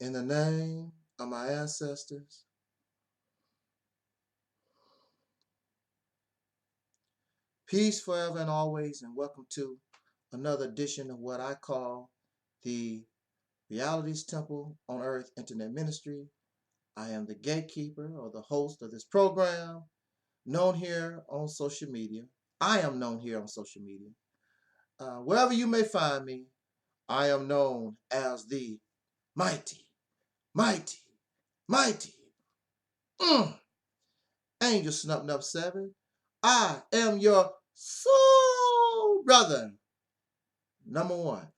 In the name of my ancestors, peace forever and always, and welcome to another edition of what I call the Reality's Temple on Earth Internet Ministry. I am the gatekeeper or the host of this program, known here on social media. I am known here on social media. Wherever you may find me, I am known as the mighty, mighty, mighty Angel Snub 7. I am your soul brother, number one.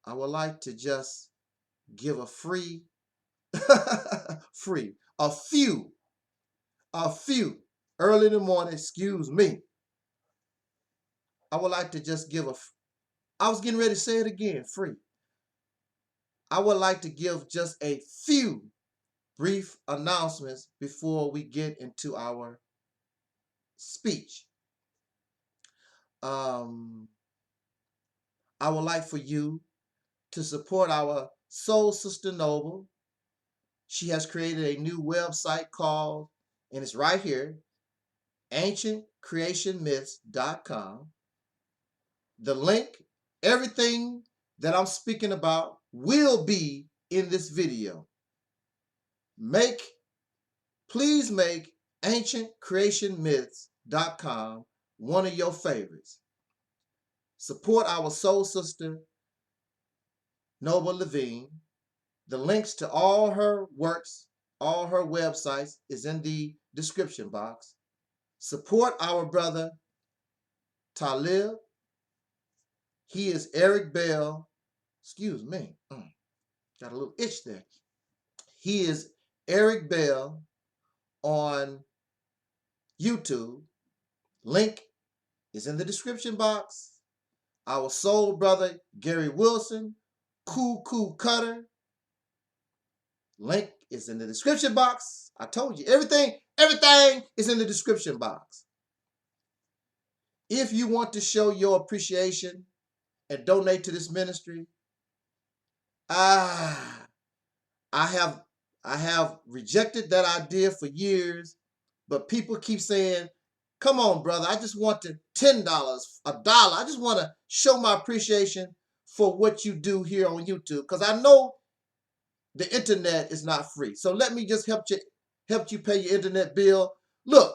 I would like to just give a few, early in the morning, excuse me. I would like to just give I was getting ready to say it again, free. I would like to give just a few brief announcements before we get into our speech. I would like for you to support our soul sister Noble. She has created a new website called, and it's right here, ancientcreationmyths.com. The link, everything that I'm speaking about will be in this video. Please make ancientcreationmyths.com one of your favorites. Support our soul sister, Noble Levine. The links to all her works, all her websites is in the description box. Support our brother, Taalik. He is Eric Bell. Excuse me. Got a little itch there. He is Eric Bell on YouTube. Link is in the description box. Our soul brother, Gary Wilson, Cool Cutter. Link is in the description box. I told you, everything is in the description box. If you want to show your appreciation and donate to this ministry, I have rejected that idea for years, but people keep saying, come on, brother, I just want $10, $1. I just want to show my appreciation for what you do here on YouTube, because I know the internet is not free. So let me just help you pay your internet bill. Look,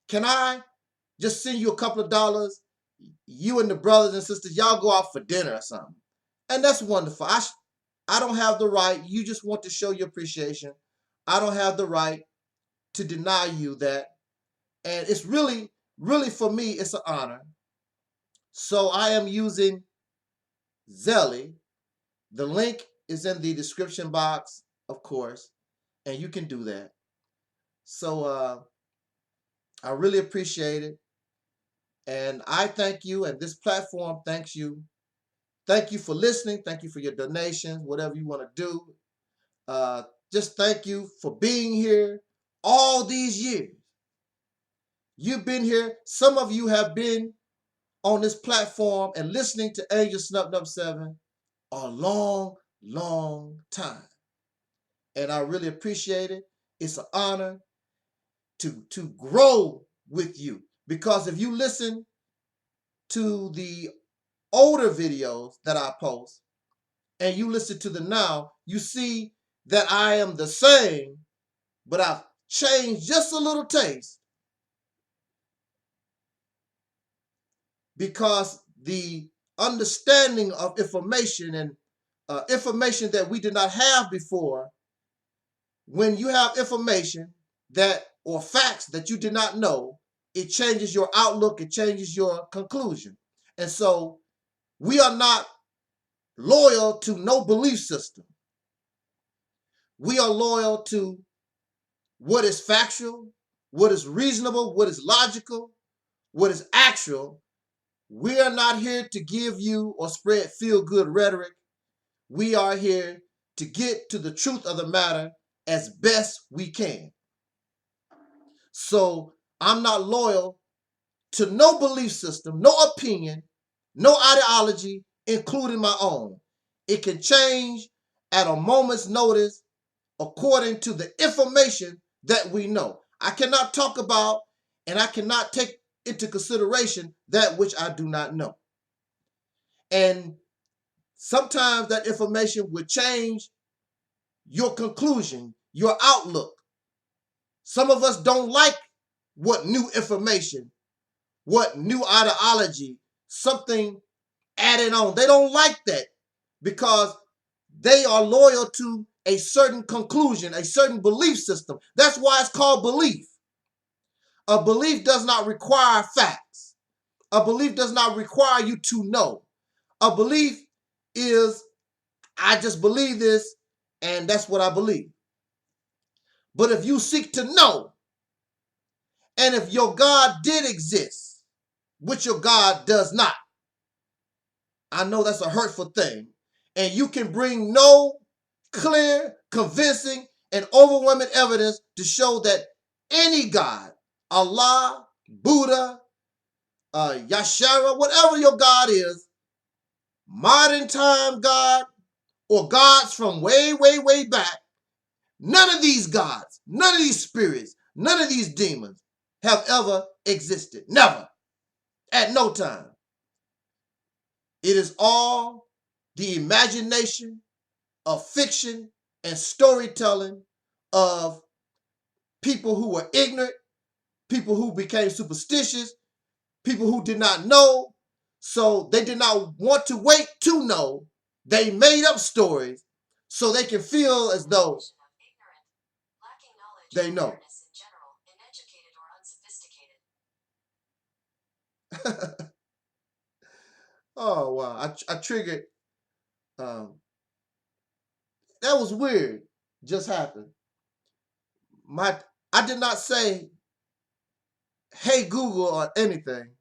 can I just send you a couple of dollars? You and the brothers and sisters, y'all go out for dinner or something. And that's wonderful. I don't have the right. You just want to show your appreciation. I don't have the right to deny you that. And it's really, really, for me, it's an honor. So I am using Zelle. The link is in the description box, of course, and you can do that. So I really appreciate it. And I thank you, and this platform thanks you. Thank you for listening. Thank you for your donations, whatever you want to do. Just thank you for being here all these years. You've been here. Some of you have been on this platform and listening to Angel Snub 7 a long, long time. And I really appreciate it. It's an honor to grow with you. Because if you listen to the older videos that I post and you listen to the now, you see that I am the same, but I've changed just a little taste. Because the understanding of information and information that we did not have before, when you have information that or facts that you did not know, it changes your outlook, it changes your conclusion. And so we are not loyal to no belief system. We are loyal to what is factual, what is reasonable, what is logical, what is actual. We are not here to give you or spread feel-good rhetoric. We are here to get to the truth of the matter as best we can. So I'm not loyal to no belief system, no opinion, no ideology, including my own. It can change at a moment's notice according to the information that we know. I cannot talk about and I cannot take into consideration that which I do not know. And sometimes that information will change your conclusion, your outlook. Some of us don't like what new information, what new ideology, something added on. They don't like that because they are loyal to a certain conclusion, a certain belief system. That's why it's called belief. A belief does not require facts. A belief does not require you to know. A belief is, I just believe this and that's what I believe. But if you seek to know, and if your God did exist, which your God does not, I know that's a hurtful thing, and you can bring no clear, convincing, and overwhelming evidence to show that any God, Allah, Buddha, Yashara, whatever your God is, modern time God, or gods from way, way, way back, none of these gods, none of these spirits, none of these demons have ever existed. Never. At no time. It is all the imagination of fiction and storytelling of people who were ignorant, people who became superstitious, people who did not know, so they did not want to wait to know. They made up stories so they can feel as though they know. Oh, wow. I triggered. That was weird. Just happened. I did not say, hey, Google or anything.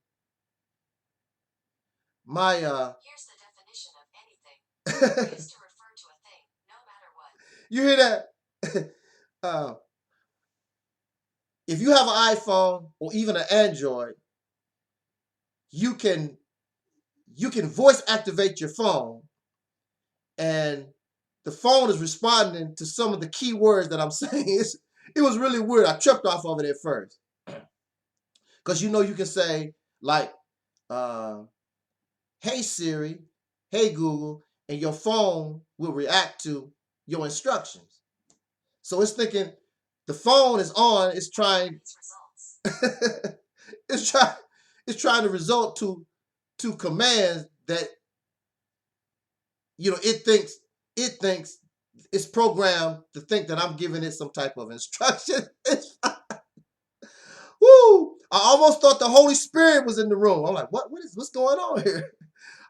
Here's the definition of anything. Used to refer to a thing, no matter what. You hear that? If you have an iPhone or even an Android, you can voice activate your phone, and the phone is responding to some of the key words that I'm saying. It was really weird. I tripped off of it at first. Because you can say like, hey Siri, hey Google, and your phone will react to your instructions. So it's thinking the phone is on, it's trying it's trying to result to commands that it thinks it's programmed to think that I'm giving it some type of instruction. Woo! I almost thought the Holy Spirit was in the room. I'm like, what's going on here?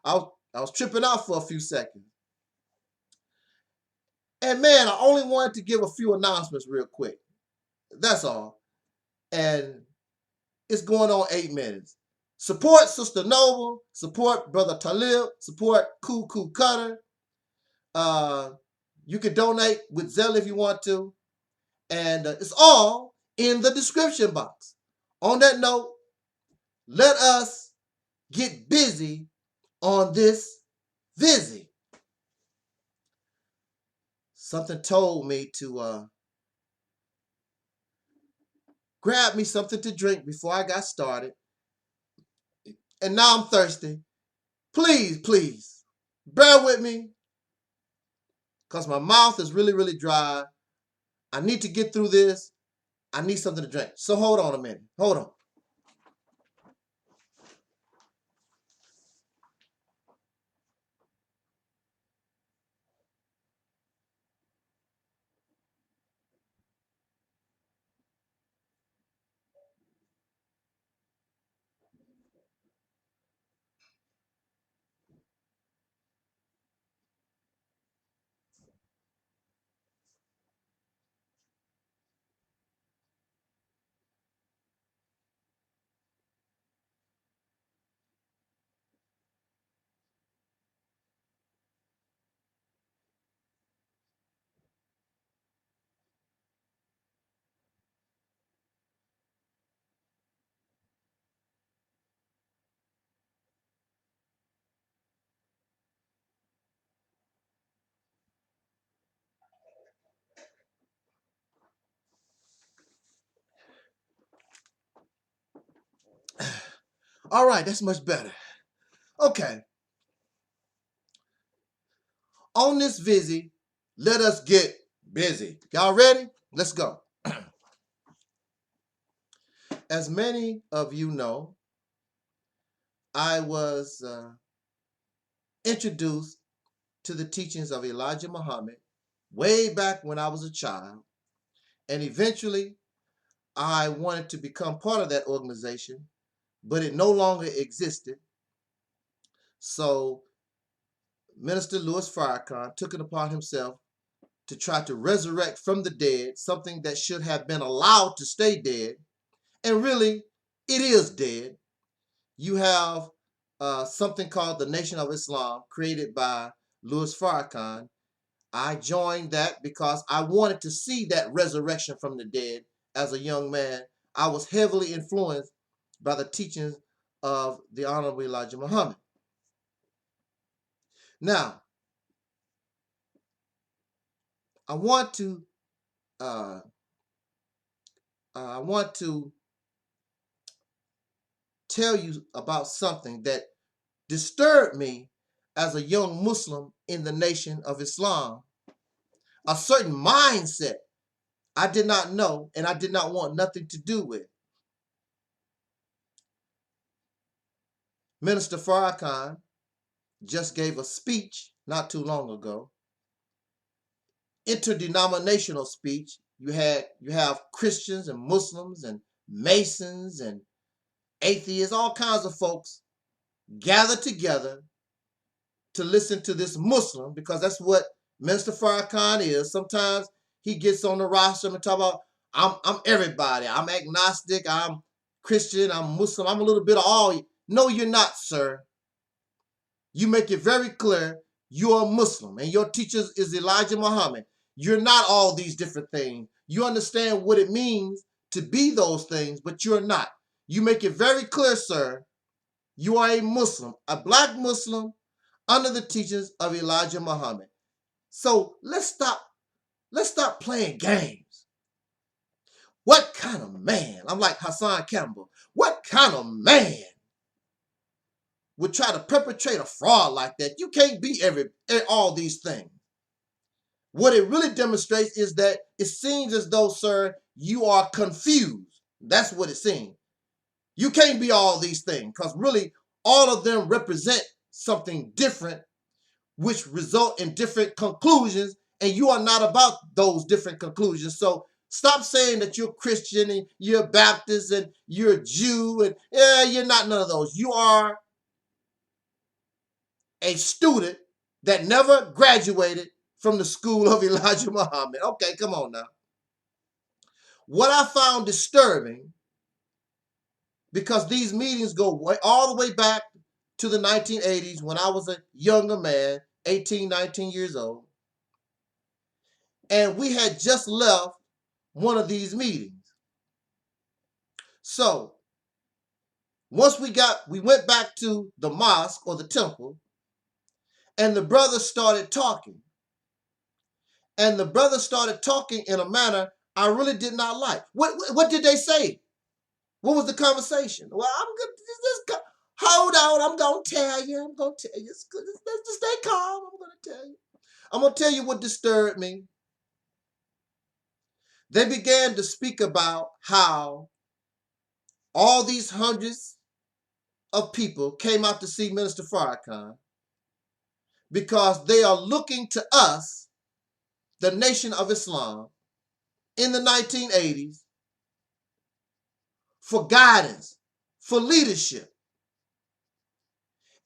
I was tripping out for a few seconds. And man, I only wanted to give a few announcements real quick. That's all. And it's going on 8 minutes. Support Sister Noble. Support Brother Taalik. Support Cool Cutter. You can donate with Zelle if you want to. And it's all in the description box. On that note, let us get busy on this visit. Something told me to grab me something to drink before I got started. And now I'm thirsty. Please, bear with me because my mouth is really, really dry. I need to get through this. I need something to drink. So hold on a minute. Hold on. All right, that's much better. Okay. On this visit, let us get busy. Y'all ready? Let's go. As many of you know, I was introduced to the teachings of Elijah Muhammad way back when I was a child. And eventually, I wanted to become part of that organization, but it no longer existed. So Minister Louis Farrakhan took it upon himself to try to resurrect from the dead something that should have been allowed to stay dead. And really, it is dead. You have something called the Nation of Islam, created by Louis Farrakhan. I joined that because I wanted to see that resurrection from the dead as a young man. I was heavily influenced by the teachings of the Honorable Elijah Muhammad. Now, I want to tell you about something that disturbed me as a young Muslim in the Nation of Islam. A certain mindset I did not know and I did not want nothing to do with. Minister Farrakhan just gave a speech not too long ago, interdenominational speech. You have Christians and Muslims and Masons and atheists, all kinds of folks gathered together to listen to this Muslim, because that's what Minister Farrakhan is. Sometimes he gets on the roster and talk about, I'm everybody. I'm agnostic. I'm Christian. I'm Muslim. I'm a little bit of all. No, you're not, sir. You make it very clear you're a Muslim and your teacher is Elijah Muhammad. You're not all these different things. You understand what it means to be those things, but you're not. You make it very clear, sir, you are a Muslim, a black Muslim under the teachings of Elijah Muhammad. So let's stop playing games. What kind of man? I'm like Hassan Campbell. What kind of man would try to perpetrate a fraud like that? You can't be all these things. What it really demonstrates is that it seems as though, sir, you are confused. That's what it seems. You can't be all these things, because really all of them represent something different, which result in different conclusions, and you are not about those different conclusions. So stop saying that you're Christian and you're Baptist and you're a Jew, and you're not none of those. You are a student that never graduated from the school of Elijah Muhammad. Okay, come on now. What I found disturbing, because these meetings go all the way back to the 1980s when I was a younger man, 18, 19 years old. And we had just left one of these meetings. So once we went back to the mosque or the temple, and the brother started talking. And the brother started talking in a manner I really did not like. What did they say? What was the conversation? Well, I'm good. Hold on, I'm gonna tell you. I'm gonna tell you. It's good. Just stay calm. I'm gonna tell you. I'm gonna tell you what disturbed me. They began to speak about how all these hundreds of people came out to see Minister Farrakhan because they are looking to us, the Nation of Islam, in the 1980s for guidance, for leadership.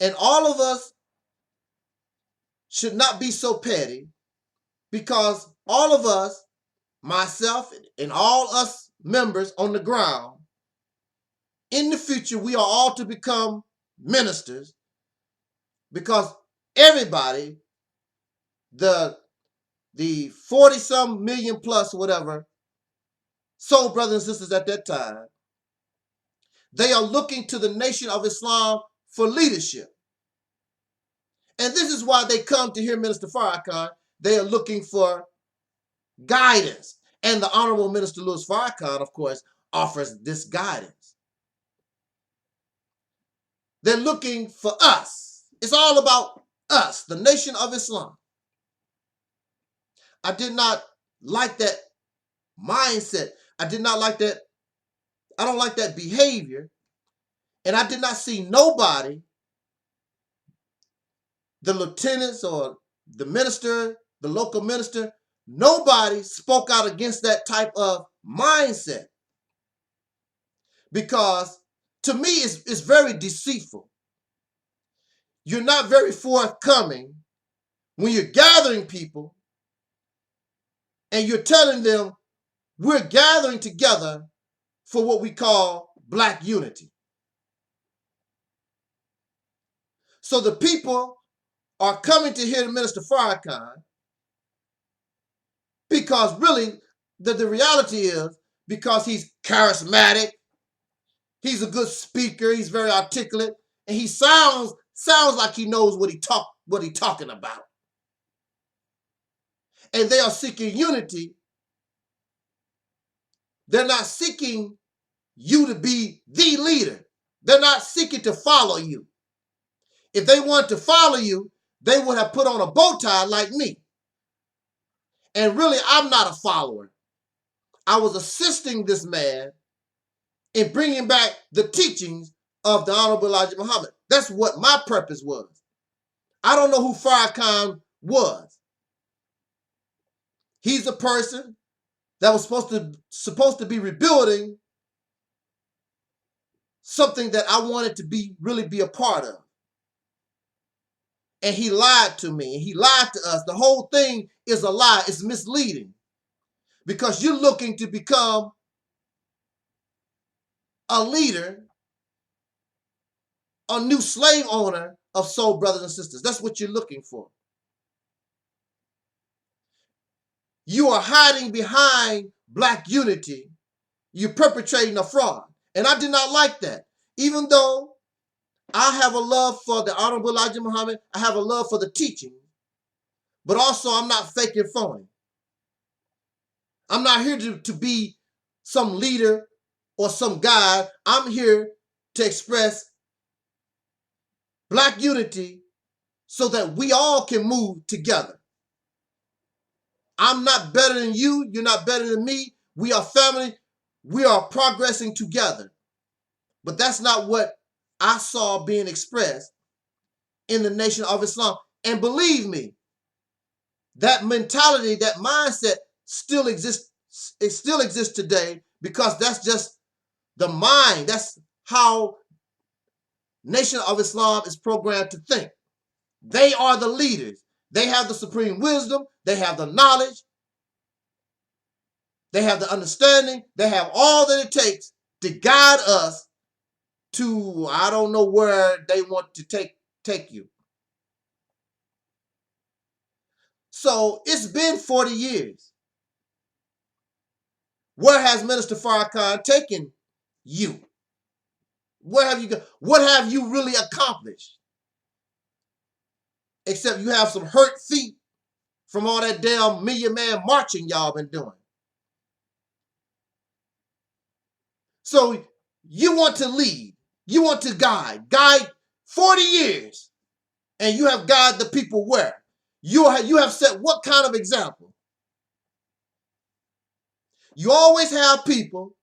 And all of us should not be so petty, because all of us, myself and all us members on the ground, in the future, we are all to become ministers, because everybody, the 40-some million plus whatever soul brothers and sisters at that time, they are looking to the Nation of Islam for leadership. And this is why they come to hear Minister Farrakhan. They are looking for guidance. And the Honorable Minister Louis Farrakhan, of course, offers this guidance. They're looking for us. It's all about us, the Nation of Islam. I did not like that mindset. I did not like that. I don't like that behavior. And I did not see nobody, the lieutenants or the minister, the local minister, nobody spoke out against that type of mindset. Because to me, it's very deceitful. You're not very forthcoming when you're gathering people and you're telling them we're gathering together for what we call Black unity. So the people are coming to hear Minister Farrakhan because really the reality is because he's charismatic, he's a good speaker, he's very articulate, and he sounds like he knows what he's talking about. And they are seeking unity. They're not seeking you to be the leader. They're not seeking to follow you. If they wanted to follow you, they would have put on a bow tie like me. And really, I'm not a follower. I was assisting this man in bringing back the teachings of the Honorable Elijah Muhammad. That's what my purpose was. I don't know who Farrakhan was. He's a person that was supposed to be rebuilding something that I wanted to really be a part of. And he lied to me. He lied to us. The whole thing is a lie. It's misleading. Because you're looking to become a leader, a new slave owner of soul brothers and sisters. That's what you're looking for. You are hiding behind Black unity. You're perpetrating a fraud. And I did not like that. Even though I have a love for the Honorable Elijah Muhammad, I have a love for the teaching, but also I'm not fake and phony. I'm not here to be some leader or some guide. I'm here to express Black unity so that we all can move together. I'm not better than you. You're not better than me. We are family. We are progressing together. But that's not what I saw being expressed in the Nation of Islam. And believe me, that mentality, that mindset still exists. It still exists today because that's just the mind. That's how Nation of Islam is programmed to think. They are the leaders. They have the supreme wisdom. They have the knowledge. They have the understanding. They have all that it takes to guide us to, I don't know where they want to take you. So it's been 40 years. Where has Minister Farrakhan taken you? Where have you go? What have you really accomplished? Except you have some hurt feet from all that damn Million Man marching y'all been doing. So you want to lead. You want to guide 40 years, and you have guided the people where? You have set what kind of example? You always have people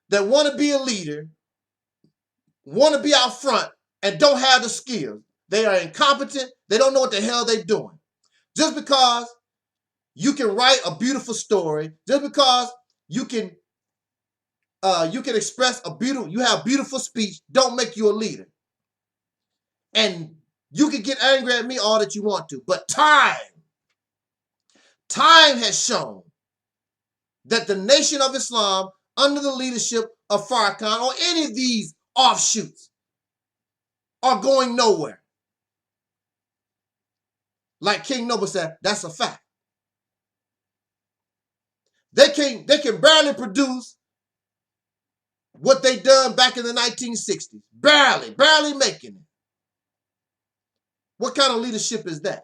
that want to be a leader, want to be out front, and don't have the skills. They are incompetent. They don't know what the hell they're doing. Just because you can write a beautiful story, just because you can express you have beautiful speech, don't make you a leader. And you can get angry at me all that you want to, but time has shown that the Nation of Islam, under the leadership of Farrakhan or any of these offshoots, are going nowhere. Like King Noble said, that's a fact. They can barely produce what they done back in the 1960s. Barely making it. What kind of leadership is that?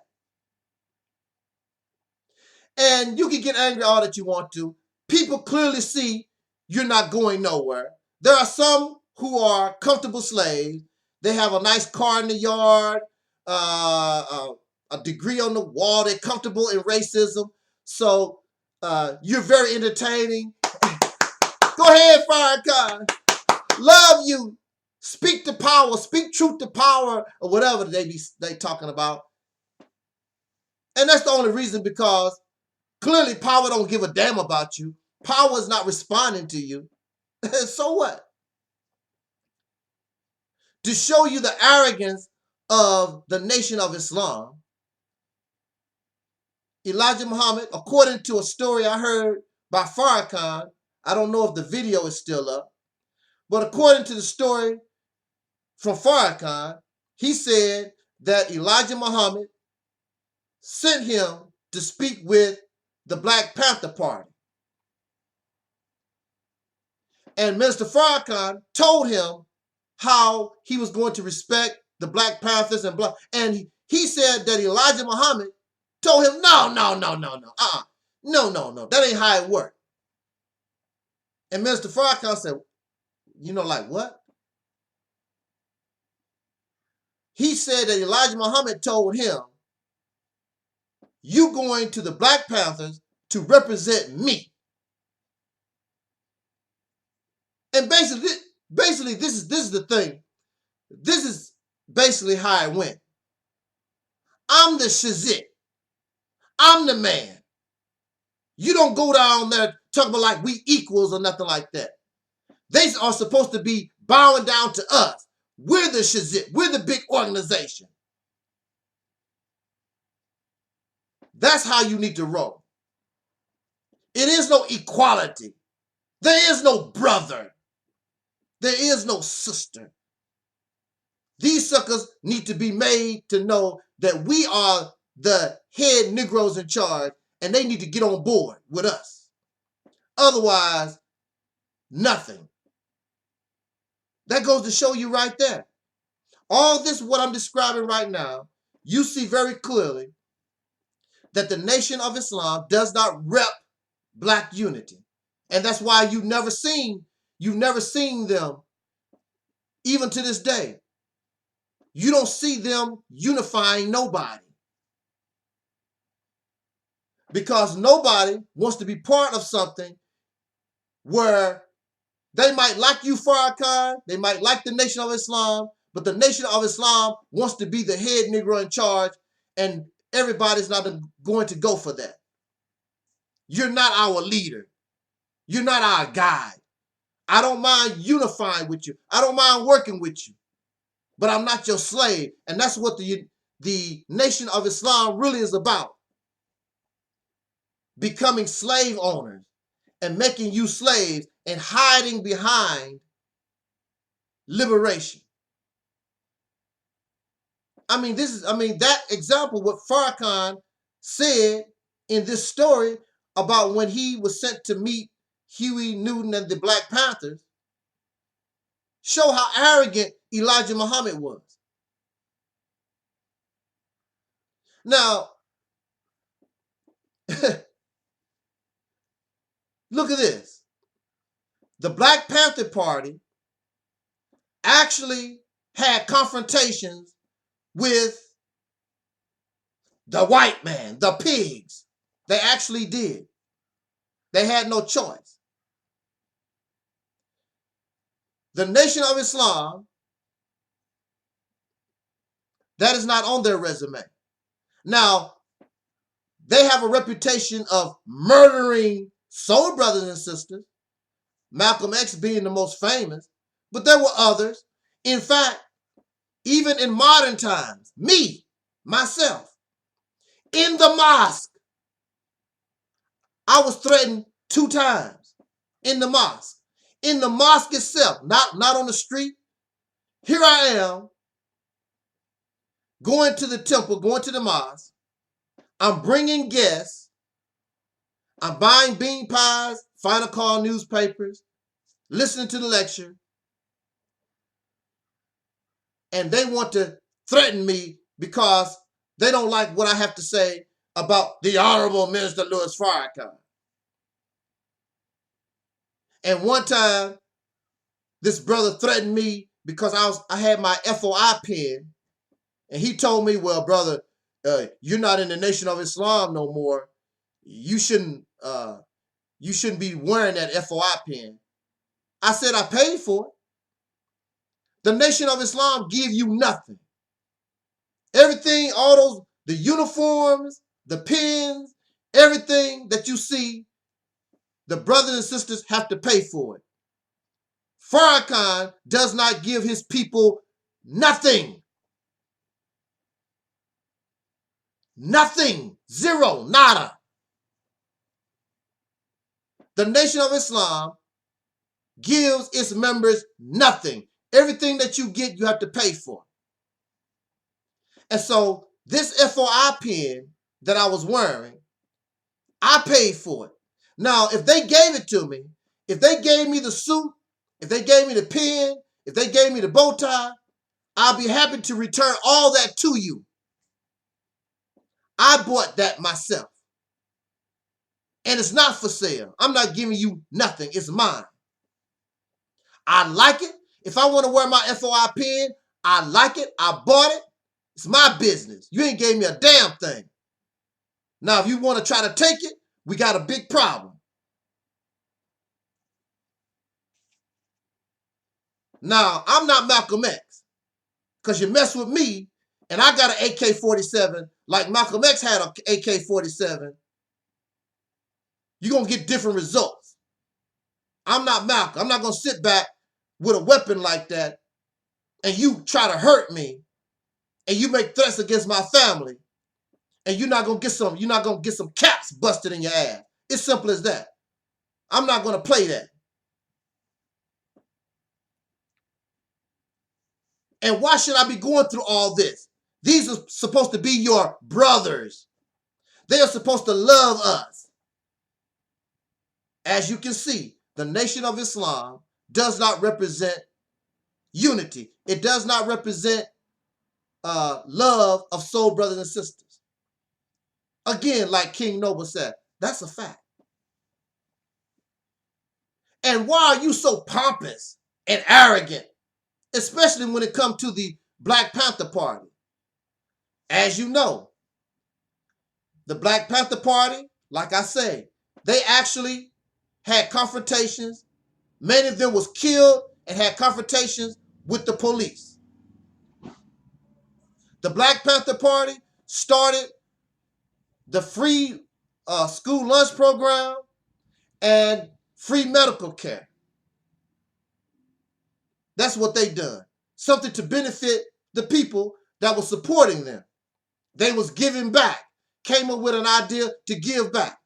And you can get angry all that you want to. People clearly see you're not going nowhere. There are some who are comfortable slaves. They have a nice car in the yard, a degree on the wall. They're comfortable in racism. So you're very entertaining. Go ahead, Farrakhan. Love you. Speak to power. Speak truth to power, or whatever they talking about. And that's the only reason, because clearly power don't give a damn about you. Power is not responding to you. So what? To show you the arrogance of the Nation of Islam, Elijah Muhammad, according to a story I heard by Farrakhan, I don't know if the video is still up, but according to the story from Farrakhan, he said that Elijah Muhammad sent him to speak with the Black Panther Party. And Mr. Farrakhan told him how he was going to respect the Black Panthers and he said that Elijah Muhammad told him, no, that ain't how it worked. And Mr. Farrakhan said, like what? He said that Elijah Muhammad told him, you going to the Black Panthers to represent me. And basically this is the thing. This is basically how it went. I'm the shizit. I'm the man. You don't go down there talking about like we equals or nothing like that. They are supposed to be bowing down to us. We're the shizit. We're the big organization. That's how you need to roll. It is no equality. There is no brother. There is no sister. These suckers need to be made to know that we are the head Negroes in charge, and they need to get on board with us. Otherwise, nothing. That goes to show you right there. All this, what I'm describing right now, you see very clearly that the Nation of Islam does not rep Black unity. And that's why you've never seen them, even to this day. You don't see them unifying nobody. Because nobody wants to be part of something where they might like you, Farrakhan, they might like the Nation of Islam, but the Nation of Islam wants to be the head Negro in charge, and everybody's not going to go for that. You're not our leader. You're not our guide. I don't mind unifying with you. I don't mind working with you, but I'm not your slave. And that's what the Nation of Islam really is about. Becoming slave owners and making you slaves and hiding behind liberation. That example, what Farrakhan said in this story about when he was sent to meet Huey Newton and the Black Panthers, show how arrogant Elijah Muhammad was. Now, look at this. The Black Panther Party actually had confrontations with the white man, the pigs. They actually did. They had no choice. The Nation of Islam, that is not on their resume. Now, they have a reputation of murdering soul brothers and sisters, Malcolm X being the most famous, but there were others. In fact, even in modern times, myself, in the mosque, I was threatened 2 times in the mosque. In the mosque itself, not on the street. Here I am, going to the temple, going to the mosque. I'm bringing guests. I'm buying bean pies, Final Call newspapers, listening to the lecture. And they want to threaten me because they don't like what I have to say about the Honorable Minister Louis Farrakhan. And one time, this brother threatened me because I had my FOI pen, and he told me, well, brother, you're not in the Nation of Islam no more. You shouldn't be wearing that FOI pen. I said, I paid for it. The Nation of Islam give you nothing. Everything, all those, the uniforms, the pins, everything that you see, the brothers and sisters have to pay for it. Farrakhan does not give his people nothing. Nothing. Zero. Nada. The Nation of Islam gives its members nothing. Everything that you get, you have to pay for. And so this FOI pen that I was wearing, I paid for it. Now, if they gave it to me, if they gave me the suit, if they gave me the pen, if they gave me the bow tie, I'll be happy to return all that to you. I bought that myself. And it's not for sale. I'm not giving you nothing. It's mine. I like it. If I want to wear my FOI pen, I like it. I bought it. It's my business. You ain't gave me a damn thing. Now, if you want to try to take it, we got a big problem. Now, I'm not Malcolm X, because you mess with me, and I got an AK-47 like Malcolm X had an AK-47, you're going to get different results. I'm not Malcolm. I'm not going to sit back with a weapon like that, and you try to hurt me, and you make threats against my family, and you're not going to get some caps busted in your ass. It's simple as that. I'm not going to play that. And why should I be going through all this? These are supposed to be your brothers. They are supposed to love us. As you can see, the Nation of Islam does not represent unity. It does not represent love of soul brothers and sisters. Again, like King Noble said, that's a fact. And why are you so pompous and arrogant, especially when it comes to the Black Panther Party? As you know, the Black Panther Party, like I say, they actually had confrontations. Many of them was killed and had confrontations with the police. The Black Panther Party started the free school lunch program and free medical care. That's what they done. Something to benefit the people that was supporting them. They was giving back. Came up with an idea to give back.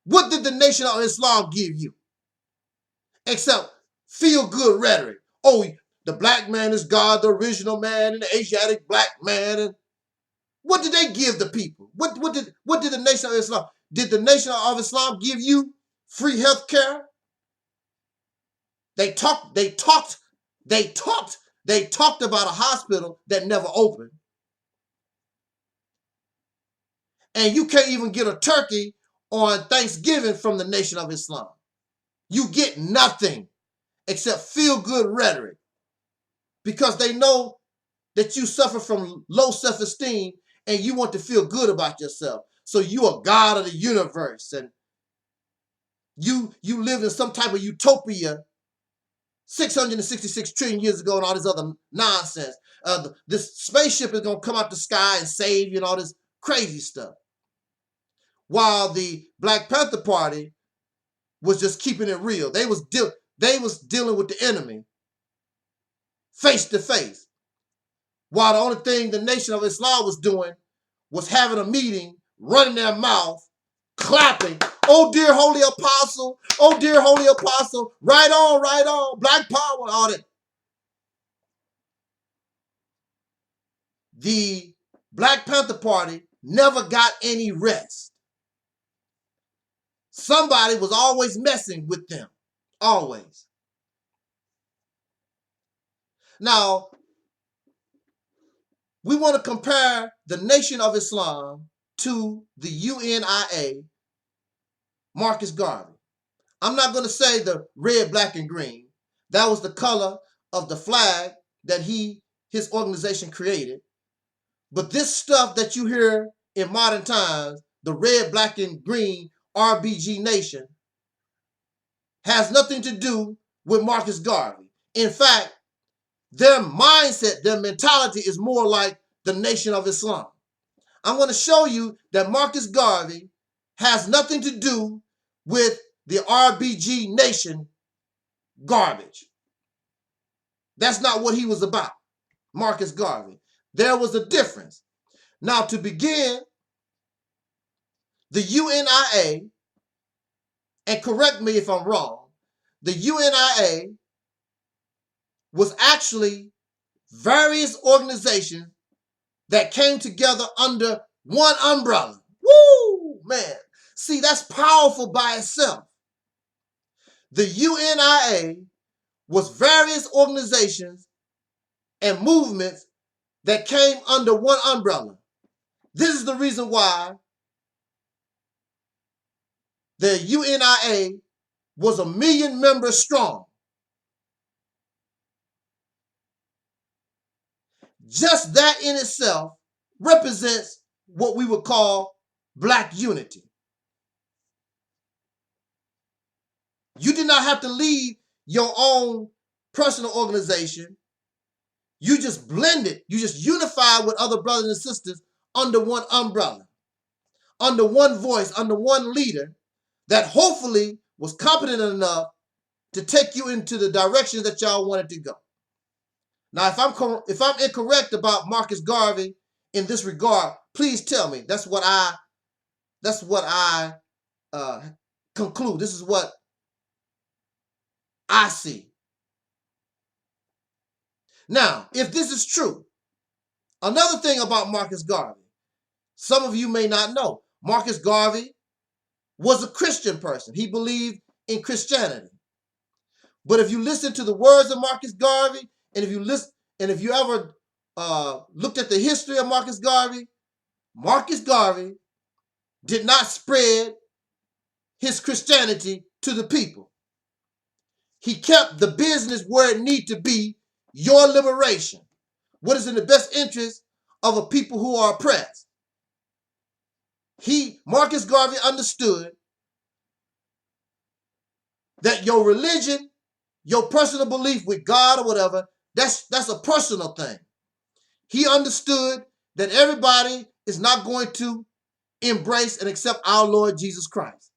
What did the Nation of Islam give you? Except feel-good rhetoric. Oh, the black man is God, the original man, and the Asiatic black man. And what did they give the people? What did the Nation of Islam? Did the Nation of Islam give you free health care? They talked about a hospital that never opened. And you can't even get a turkey on Thanksgiving from the Nation of Islam. You get nothing except feel-good rhetoric, because they know that you suffer from low self-esteem and you want to feel good about yourself. So you are God of the universe, and you live in some type of utopia 666 trillion years ago and all this other nonsense. This spaceship is going to come out the sky and save you and all this crazy stuff. While the Black Panther Party was just keeping it real. They was dealing with the enemy face to face. While the only thing the Nation of Islam was doing was having a meeting, running their mouth, clapping. Oh, dear holy apostle. Oh, dear holy apostle. Right on, right on. Black power, all that. The Black Panther Party never got any rest. Somebody was always messing with them. Always. Now, we want to compare the Nation of Islam to the UNIA, Marcus Garvey. I'm not going to say the red, black, and green. That was the color of the flag that his organization created. But this stuff that you hear in modern times, the red, black, and green RBG nation, has nothing to do with Marcus Garvey. In fact, their mindset, their mentality is more like the Nation of Islam. I'm going to show you that Marcus Garvey has nothing to do with the RBG nation garbage. That's not what he was about, Marcus Garvey. There was a difference. Now, to begin, the UNIA, and correct me if I'm wrong, the UNIA was actually various organizations that came together under one umbrella. Woo, man. See, that's powerful by itself. The UNIA was various organizations and movements that came under one umbrella. This is the reason why the UNIA was 1 million members strong. Just that in itself represents what we would call black unity. You did not have to leave your own personal organization. You just blended, you just unified with other brothers and sisters under one umbrella, under one voice, under one leader that hopefully was competent enough to take you into the direction that y'all wanted to go. Now, if I'm incorrect about Marcus Garvey in this regard, please tell me. That's what I conclude. This is what I see. Now, if this is true, another thing about Marcus Garvey, some of you may not know, Marcus Garvey was a Christian person. He believed in Christianity. But if you listen to the words of Marcus Garvey, and if you ever looked at the history of Marcus Garvey did not spread his Christianity to the people. He kept the business where it need to be, your liberation. What is in the best interest of a people who are oppressed. Marcus Garvey understood that your religion, your personal belief with God or whatever, that's a personal thing. He understood that everybody is not going to embrace and accept our Lord Jesus Christ.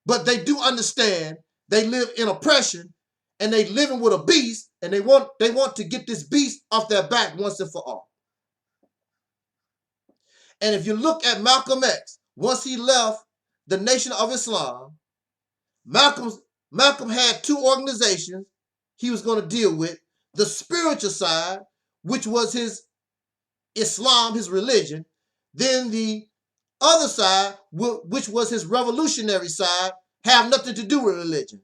But they do understand they live in oppression and they living with a beast, and they want to get this beast off their back once and for all. And if you look at Malcolm X, once he left the Nation of Islam, Malcolm had two organizations he was going to deal with. The spiritual side, which was his Islam, his religion. Then the other side, which was his revolutionary side, have nothing to do with religion.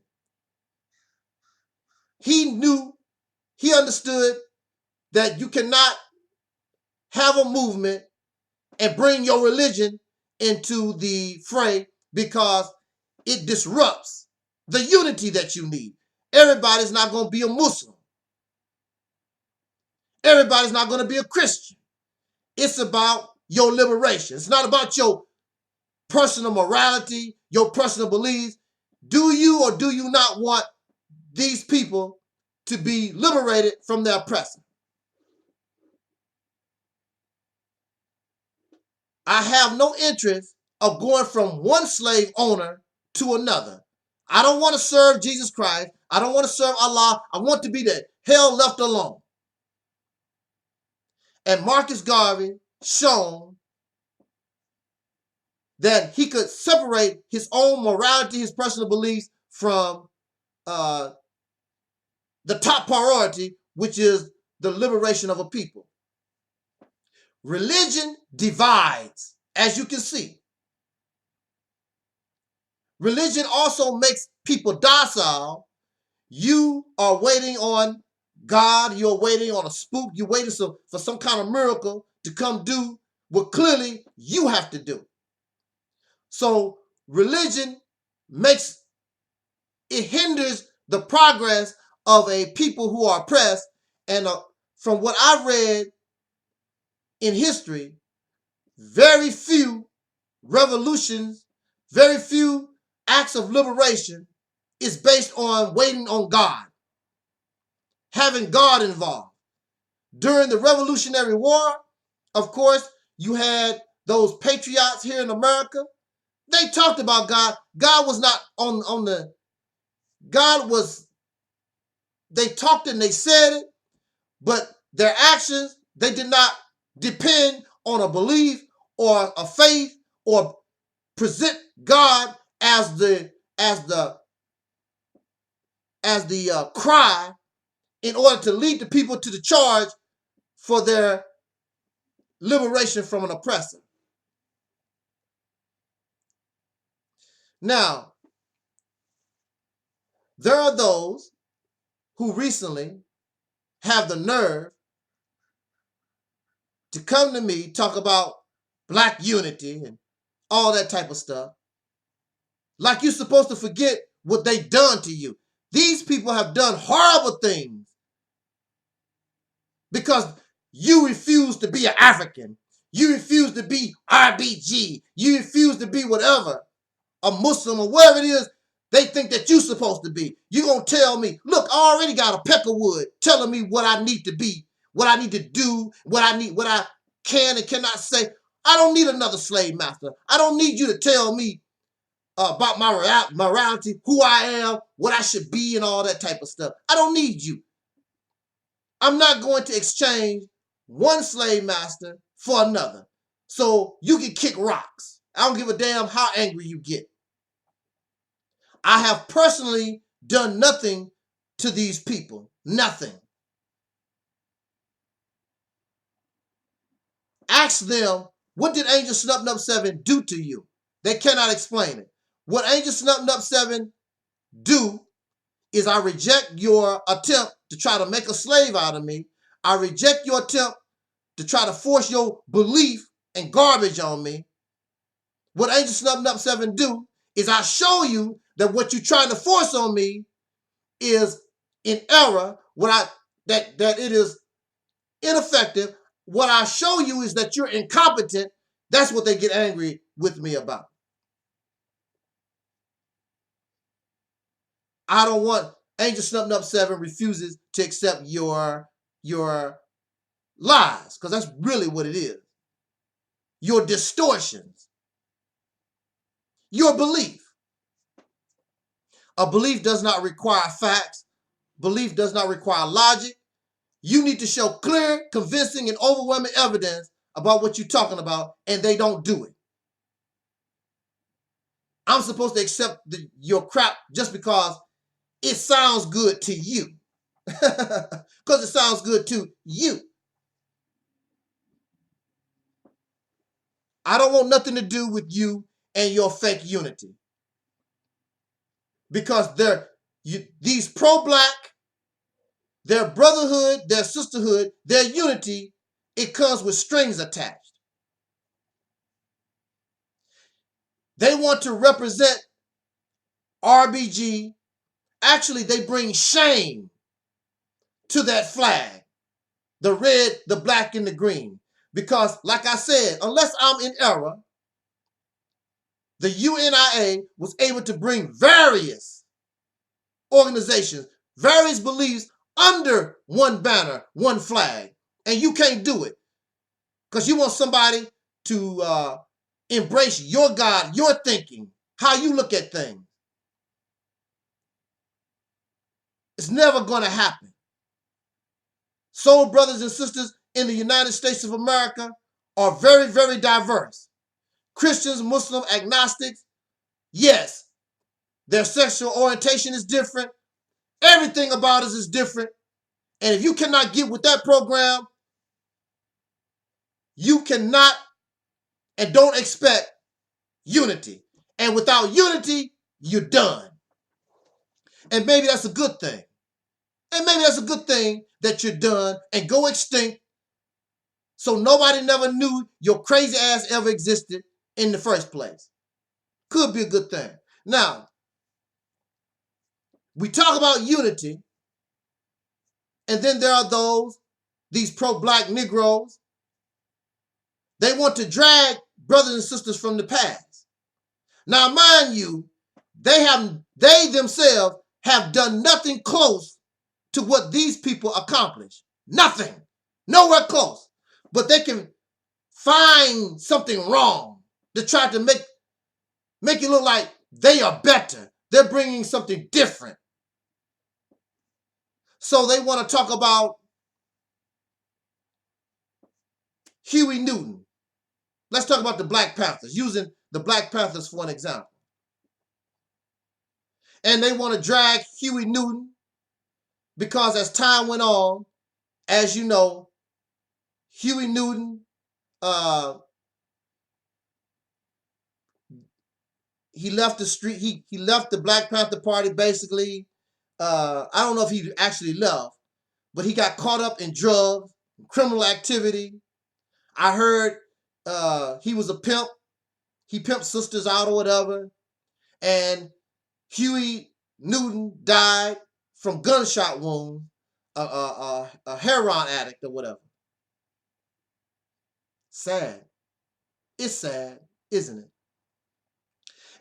He understood that you cannot have a movement and bring your religion into the fray because it disrupts the unity that you need. Everybody's not going to be a Muslim. Everybody's not going to be a Christian. It's about your liberation. It's not about your personal morality, your personal beliefs. Do you or do you not want these people to be liberated from their oppressor? I have no interest of going from one slave owner to another. I don't want to serve Jesus Christ. I don't want to serve Allah. I want to be the hell left alone. And Marcus Garvey shown that he could separate his own morality, his personal beliefs from the top priority, which is the liberation of a people. Religion divides, as you can see. Religion also makes people docile. You are waiting on God. You're waiting on a spook. You're waiting for some kind of miracle to come do what clearly you have to do. So religion hinders the progress of a people who are oppressed. And from what I've read in history, very few revolutions, very few acts of liberation is based on waiting on God, having God involved. During the Revolutionary War, of course, you had those patriots here in America. They talked about God. God was not on the, God was, they talked and they said it, but their actions, they did not depend on a belief or a faith or present God as the cry in order to lead the people to the charge for their liberation from an oppressor. Now, there are those who recently have the nerve to come to me, talk about black unity and all that type of stuff. Like you're supposed to forget what they done to you. These people have done horrible things because you refuse to be an African. You refuse to be RBG. You refuse to be whatever, a Muslim or whatever it is they think that you're supposed to be. You're going to tell me, look, I already got a peck of wood telling me what I need to be, what I need to do, what I can and cannot say. I don't need another slave master. I don't need you to tell me about my morality, who I am, what I should be, and all that type of stuff. I don't need you. I'm not going to exchange one slave master for another. So you can kick rocks. I don't give a damn how angry you get. I have personally done nothing to these people. Nothing. Ask them, what did Angel Snub 7 do to you? They cannot explain it. What Angel Snub 7 do is I reject your attempt to try to make a slave out of me. I reject your attempt to try to force your belief and garbage on me. What Angel Snub 7 do is I show you that what you're trying to force on me is in error, that it is ineffective. What I show you is that you're incompetent. That's what they get angry with me about. I don't want, Angel Snub 7 refuses to accept your lies, because that's really what it is. Your distortions. Your belief. A belief does not require facts. Belief does not require logic. You need to show clear, convincing, and overwhelming evidence about what you're talking about, and they don't do it. I'm supposed to accept your crap just because it sounds good to you. Because it sounds good to you. I don't want nothing to do with you and your fake unity. Because these pro-black, their brotherhood, their sisterhood, their unity, it comes with strings attached. They want to represent RBG. Actually, they bring shame to that flag, the red, the black, and the green. Because, like I said, unless I'm in error, the UNIA was able to bring various organizations, various beliefs under one banner, one flag. And you can't do it because you want somebody to embrace your God, your thinking, how you look at things. It's never going to happen. Soul brothers and sisters in the United States of America are very, very diverse. Christians, Muslim, agnostics, yes, their sexual orientation is different. Everything about us is different. And if you cannot get with that program, you cannot and don't expect unity. And without unity, you're done. And maybe that's a good thing. And maybe that's a good thing that you're done and go extinct so nobody never knew your crazy ass ever existed in the first place. Could be a good thing. Now, we talk about unity, And then there are these pro-black Negroes. They want to drag brothers and sisters from the past. Now, mind you, they themselves have done nothing close to what these people accomplished. Nothing. Nowhere close. But they can find something wrong to try to make it look like they are better. They're bringing something different. So they want to talk about Huey Newton. Let's talk about the Black Panthers, using the Black Panthers for an example. And they want to drag Huey Newton because as time went on, as you know, Huey Newton, he left the street. He left the Black Panther Party basically. I don't know if he actually left, but he got caught up in drugs, criminal activity. I heard he was a pimp. He pimped sisters out or whatever. And Huey Newton died from gunshot wounds, a heroin addict or whatever. Sad. It's sad, isn't it?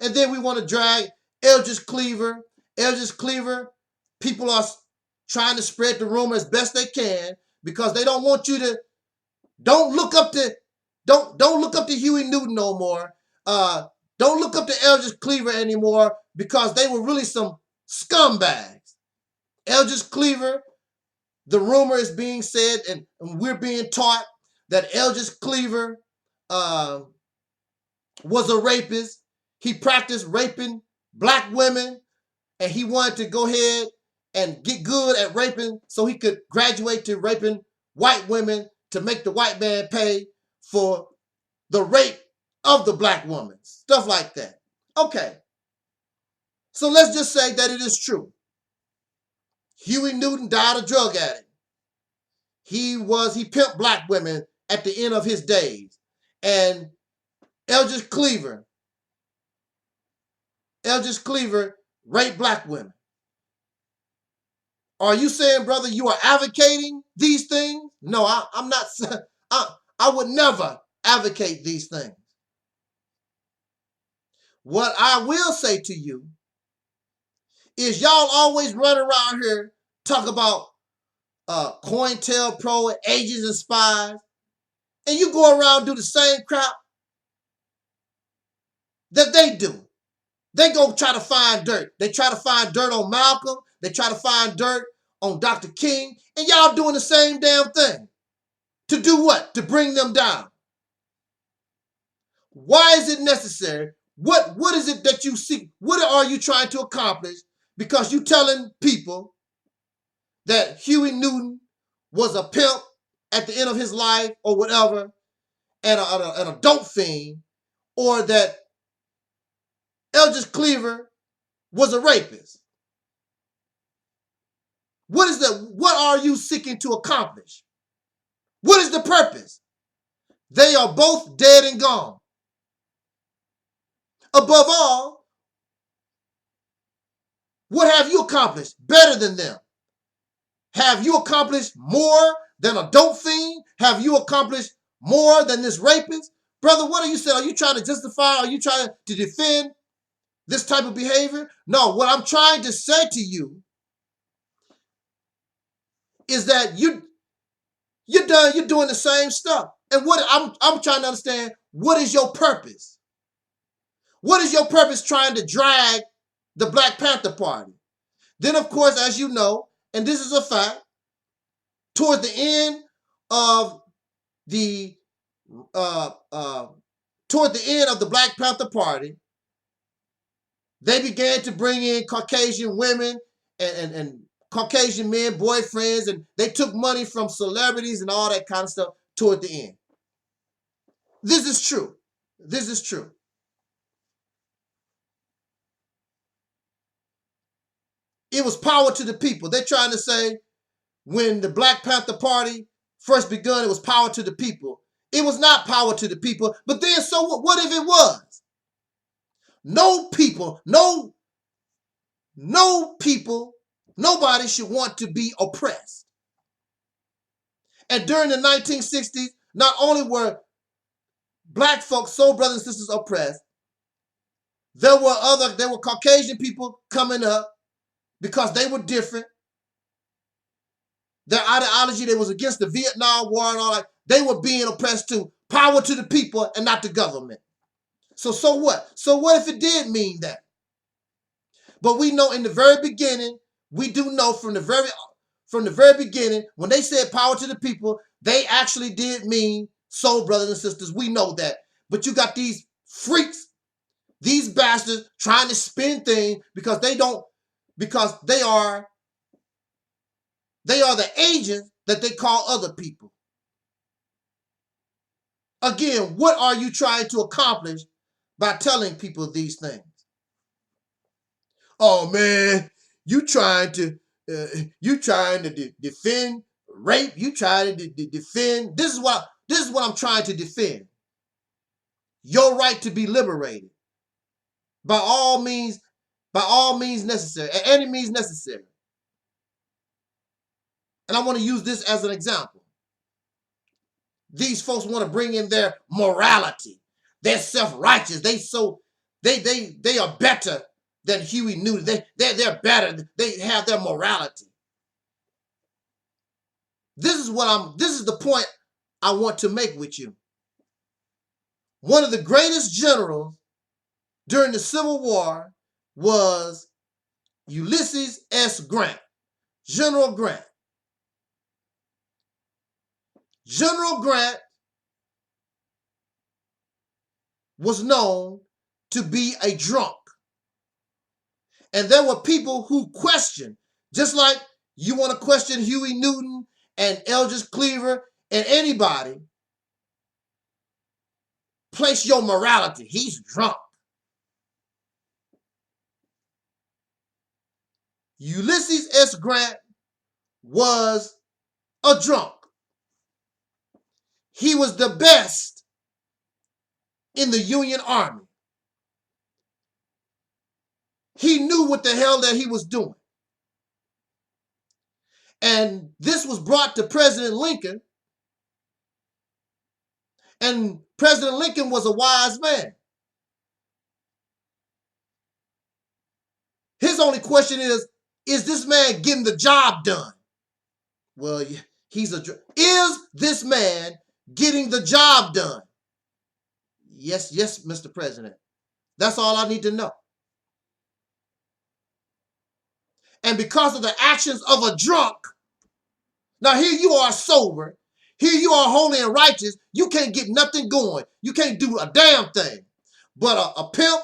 And then we want to drag Eldridge Cleaver. Eldridge Cleaver, people are trying to spread the rumor as best they can because they don't want you to, don't look up to Huey Newton no more. Don't look up to Eldridge Cleaver anymore because they were really some scumbags. Eldridge Cleaver, the rumor is being said, and we're being taught that Eldridge Cleaver was a rapist. He practiced raping black women, and he wanted to go ahead and get good at raping so he could graduate to raping white women to make the white man pay for the rape of the black woman. Stuff like that. Okay. So let's just say that it is true. Huey Newton died a drug addict. He pimped black women at the end of his days. And Eldridge Cleaver raped black women. Are you saying, brother, you are advocating these things? No, I'm not. I would never advocate these things. What I will say to you is y'all always run around here talk about COINTELPRO, agents and spies, and you go around and do the same crap that they do. They go try to find dirt. They try to find dirt on Malcolm. They try to find dirt on Dr. King, and y'all doing the same damn thing. To do what? To bring them down. Why is it necessary? What is it that you seek? What are you trying to accomplish? Because you telling people that Huey Newton was a pimp at the end of his life or whatever, and an dope fiend, or that Eldridge Cleaver was a rapist. What are you seeking to accomplish? What is the purpose? They are both dead and gone. Above all, what have you accomplished better than them? Have you accomplished more than a dope fiend? Have you accomplished more than this rapist? Brother, what are you saying? Are you trying to justify? Are you trying to defend this type of behavior? No, what I'm trying to say to you is that you're doing the same stuff. And what I'm trying to understand, what is your purpose? What is your purpose trying to drag the Black Panther Party? Then, of course, as you know, and this is a fact, toward the end of the Black Panther Party, they began to bring in Caucasian women and Caucasian men, boyfriends, and they took money from celebrities and all that kind of stuff toward the end. This is true. This is true. It was power to the people. They're trying to say when the Black Panther Party first begun, it was power to the people. It was not power to the people. But then, so what if it was? No people, nobody should want to be oppressed. And during the 1960s, not only were black folks, soul brothers and sisters oppressed, there were Caucasian people coming up because they were different. Their ideology, they was against the Vietnam War and all that. They were being oppressed too. Power to the people and not the government. So what? So what if it did mean that? But we know in the very beginning, we do know from the very beginning, when they said power to the people, they actually did mean soul brothers and sisters. We know that. But you got these freaks, these bastards trying to spin things because they are the agents that they call other people. Again, what are you trying to accomplish by telling people these things? Oh man, you trying to defend rape? You trying to defend? This is what I'm trying to defend. Your right to be liberated by all means necessary, at any means necessary. And I want to use this as an example. These folks want to bring in their morality. They're self-righteous. They are better than Huey Newton. They're better. They have their morality. This is the point I want to make with you. One of the greatest generals during the Civil War was Ulysses S. Grant. General Grant. General Grant was known to be a drunk. And there were people who questioned, just like you want to question Huey Newton and Eldridge Cleaver and anybody, place your morality. He's drunk. Ulysses S. Grant was a drunk. He was the best in the Union Army. He knew what the hell that he was doing. And this was brought to President Lincoln. And President Lincoln was a wise man. His only question is this man getting the job done? Well, is this man getting the job done? Yes, Mr. President. That's all I need to know. And because of the actions of a drunk, now here you are sober, here you are holy and righteous, you can't get nothing going. You can't do a damn thing. But a pimp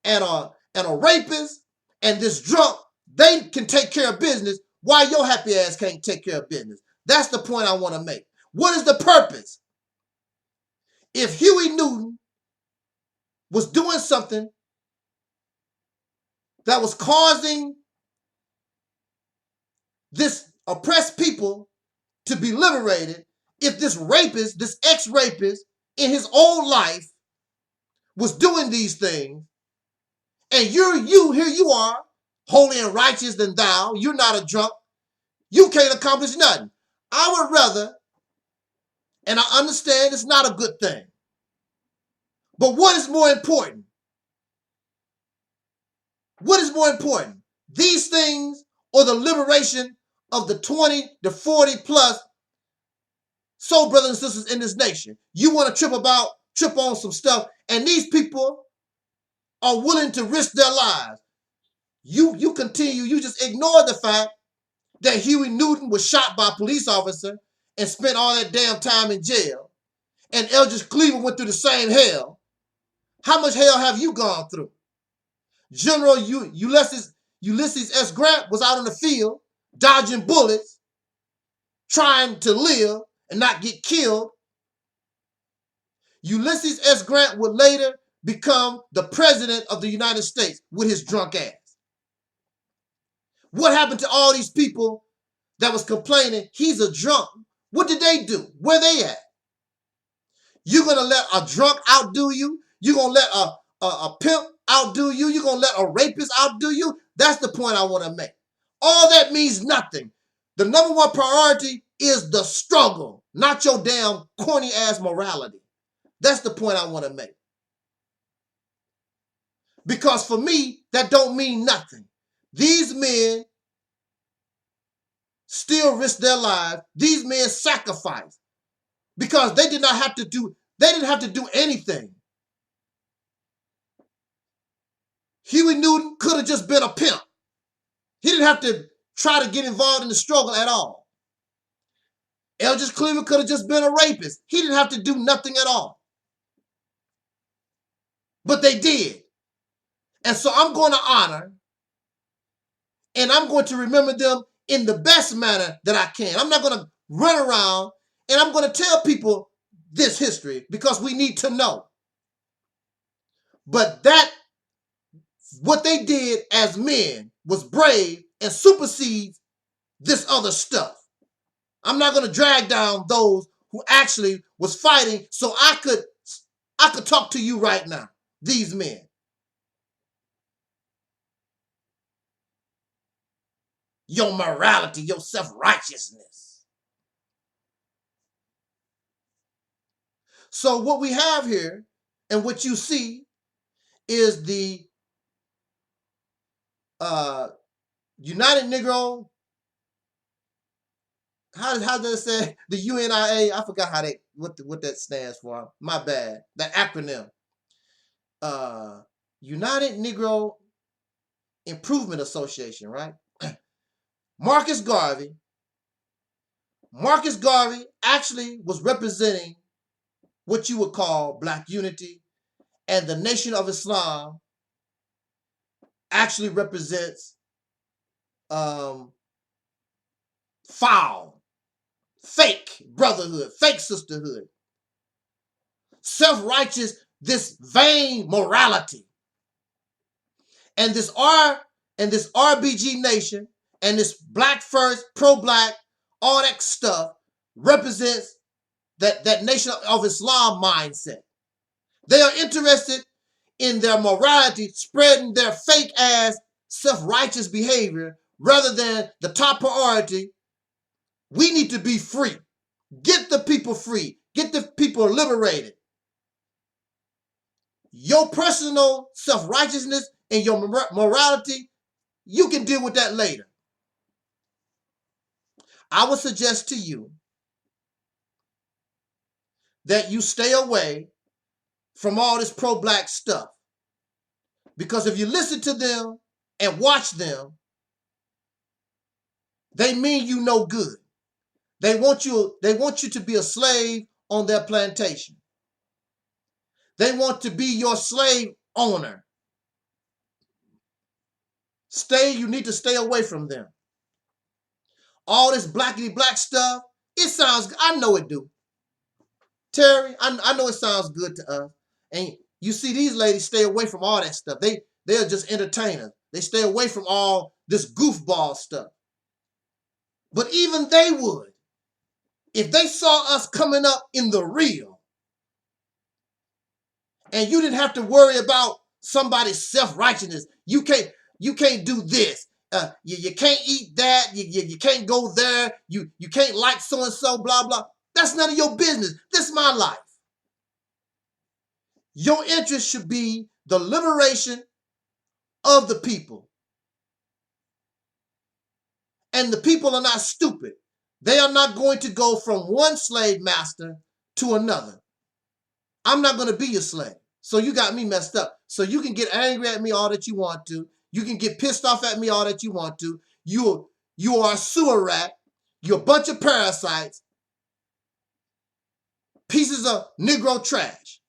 and a rapist and this drunk, they can take care of business. Why your happy ass can't take care of business? That's the point I want to make. What is the purpose? If Huey Newton was doing something that was causing this oppressed people to be liberated, if this rapist, this ex-rapist in his old life was doing these things, and here you are, holy and righteous than thou, you're not a drunk, you can't accomplish nothing. I would rather, and I understand it's not a good thing, but what is more important? What is more important? These things or the liberation of the 20 to 40 plus soul brothers and sisters in this nation? You want to trip on some stuff, and these people are willing to risk their lives. You just ignore the fact that Huey Newton was shot by a police officer and spent all that damn time in jail, and Eldridge Cleaver went through the same hell. How much hell have you gone through? General Ulysses S. Grant was out in the field dodging bullets, trying to live and not get killed. Ulysses S. Grant would later become the president of the United States with his drunk ass. What happened to all these people that was complaining he's a drunk? What did they do? Where they at? You're going to let a drunk outdo you? You're going to let a pimp outdo you? You're going to let a rapist outdo you? That's the point I want to make. All that means nothing. The number one priority is the struggle, not your damn corny ass morality. That's the point I want to make. Because for me, that don't mean nothing. These men still risk their lives. These men sacrificed because they didn't have to do anything. Huey Newton could have just been a pimp. He didn't have to try to get involved in the struggle at all. Eldridge Cleaver could have just been a rapist. He didn't have to do nothing at all. But they did. And so I'm going to honor and I'm going to remember them in the best manner that I can. I'm not going to run around and I'm going to tell people this history because we need to know. But what they did as men was brave and supersedes this other stuff. I'm not going to drag down those who actually was fighting so I could talk to you right now, these men. Your morality, your self-righteousness. So what we have here and what you see is the United Negro, how does it say? The UNIA, I forgot what that stands for. My bad. That acronym. United Negro Improvement Association, right? Marcus Garvey actually was representing what you would call Black unity, and the Nation of Islam actually represents foul, fake brotherhood, fake sisterhood, self-righteous, this vain morality. And this RBG nation and this Black first, pro-Black, all that stuff represents that Nation of Islam mindset. They are interested in their morality, spreading their fake ass self-righteous behavior rather than the top priority. We need to be free. Get the people free. Get the people liberated. Your personal self-righteousness and your morality, you can deal with that later. I would suggest to you that you stay away from all this pro-Black stuff. Because if you listen to them and watch them, they mean you no good. They want you to be a slave on their plantation. They want to be your slave owner. You need to stay away from them. All this blackity black stuff, it sounds, I know it do. Terry, I know it sounds good to us. And you see these ladies stay away from all that stuff. They are just entertainers. They stay away from all this goofball stuff. But even they would, if they saw us coming up in the real, and you didn't have to worry about somebody's self-righteousness. You can't do this. You can't eat that. You can't go there. You can't like so-and-so, blah, blah. That's none of your business. This is my life. Your interest should be the liberation of the people. And the people are not stupid. They are not going to go from one slave master to another. I'm not going to be your slave. So you got me messed up. So you can get angry at me all that you want to. You can get pissed off at me all that you want to. You are a sewer rat. You're a bunch of parasites. Pieces of Negro trash.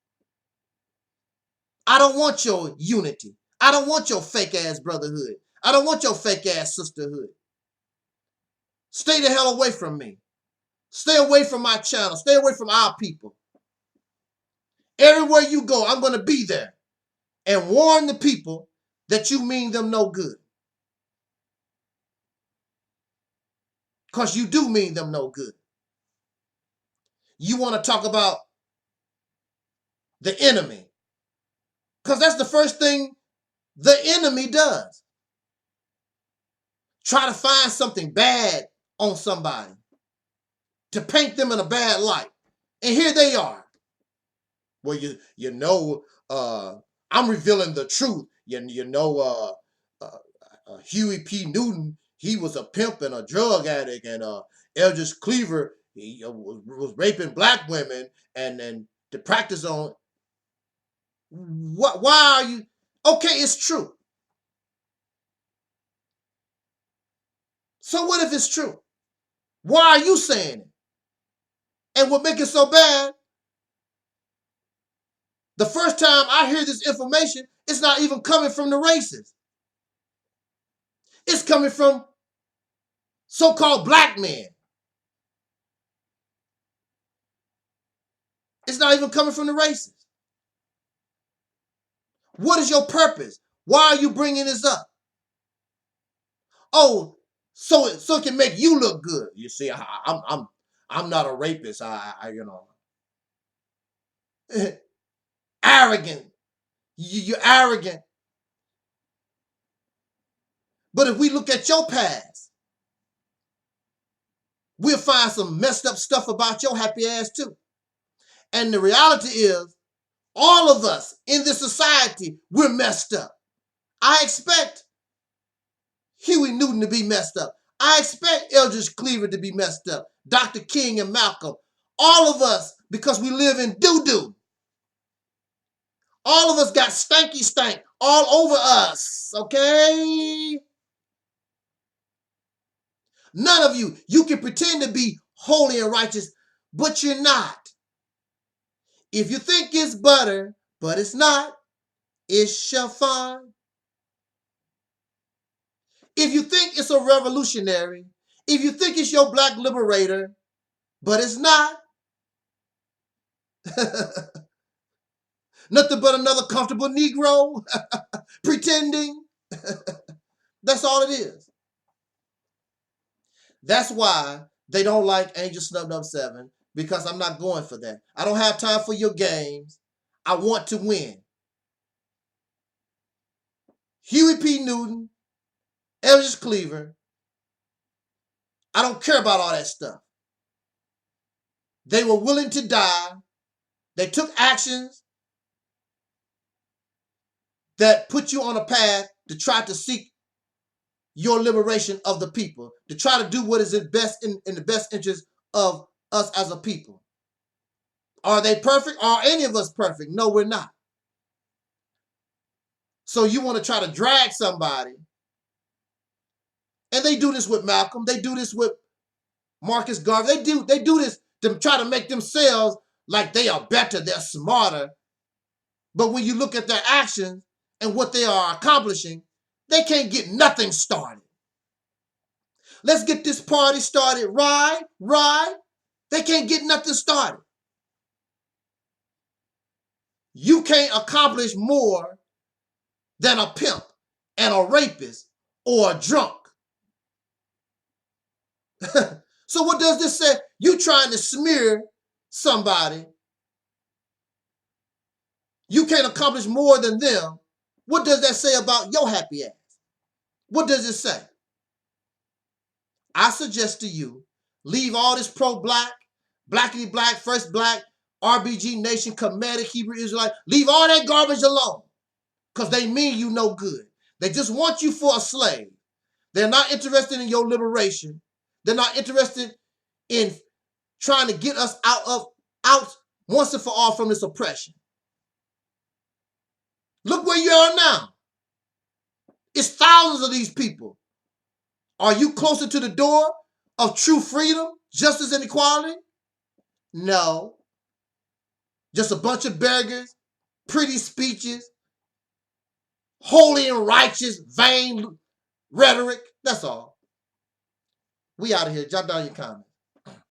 I don't want your unity. I don't want your fake ass brotherhood. I don't want your fake ass sisterhood. Stay the hell away from me. Stay away from my channel. Stay away from our people. Everywhere you go, I'm going to be there and warn the people that you mean them no good. Because you do mean them no good. You want to talk about the enemy. Because that's the first thing the enemy does. Try to find something bad on somebody to paint them in a bad light. And here they are. Well, I'm revealing the truth. Huey P. Newton, he was a pimp and a drug addict, and Eldridge Cleaver, he was raping black women, and the practice on what? Why are you? Okay, it's true. So what if it's true? Why are you saying it? And what makes it so bad? The first time I hear this information, it's not even coming from the racists. It's coming from so-called black men. It's not even coming from the racists. What is your purpose? Why are you bringing this up? Oh, so it can make you look good. You see, I'm not a rapist. Arrogant. You're arrogant. But if we look at your past, we'll find some messed up stuff about your happy ass too. And the reality is, all of us in this society, we're messed up. I expect Huey Newton to be messed up. I expect Eldridge Cleaver to be messed up. Dr. King and Malcolm. All of us, because we live in doo-doo. All of us got stanky stank all over us, okay? None of you can pretend to be holy and righteous, but you're not. If you think it's butter, but it's not, it's chiffon. If you think it's a revolutionary, if you think it's your black liberator, but it's not, nothing but another comfortable Negro pretending. That's all it is. That's why they don't like Angel Snubbed Up 7, because I'm not going for that. I don't have time for your games. I want to win. Huey P. Newton, Eldridge Cleaver, I don't care about all that stuff. They were willing to die. They took actions that put you on a path to try to seek your liberation of the people, to try to do what is in the best interest of us as a people. Are they perfect? Are any of us perfect? No, we're not. So you want to try to drag somebody, and they do this with Malcolm, they do this with Marcus Garvey, they do this to try to make themselves like they are better, they're smarter. But when you look at their actions and what they are accomplishing, they can't get nothing started. Let's get this party started, right? They can't get nothing started. You can't accomplish more than a pimp and a rapist or a drunk. So what does this say? You trying to smear somebody. You can't accomplish more than them. What does that say about your happy ass? What does it say? I suggest to you, leave all this pro-black, blackity black, first black, RBG Nation, Kemetic, Hebrew Israelite, leave all that garbage alone, because they mean you no good. They just want you for a slave. They're not interested in your liberation. They're not interested in trying to get us out once and for all from this oppression. Look where you are now. It's thousands of these people. Are you closer to the door of true freedom, justice, and equality? No. Just a bunch of beggars, pretty speeches, holy and righteous, vain rhetoric. That's all. We out of here. Jot down your comments.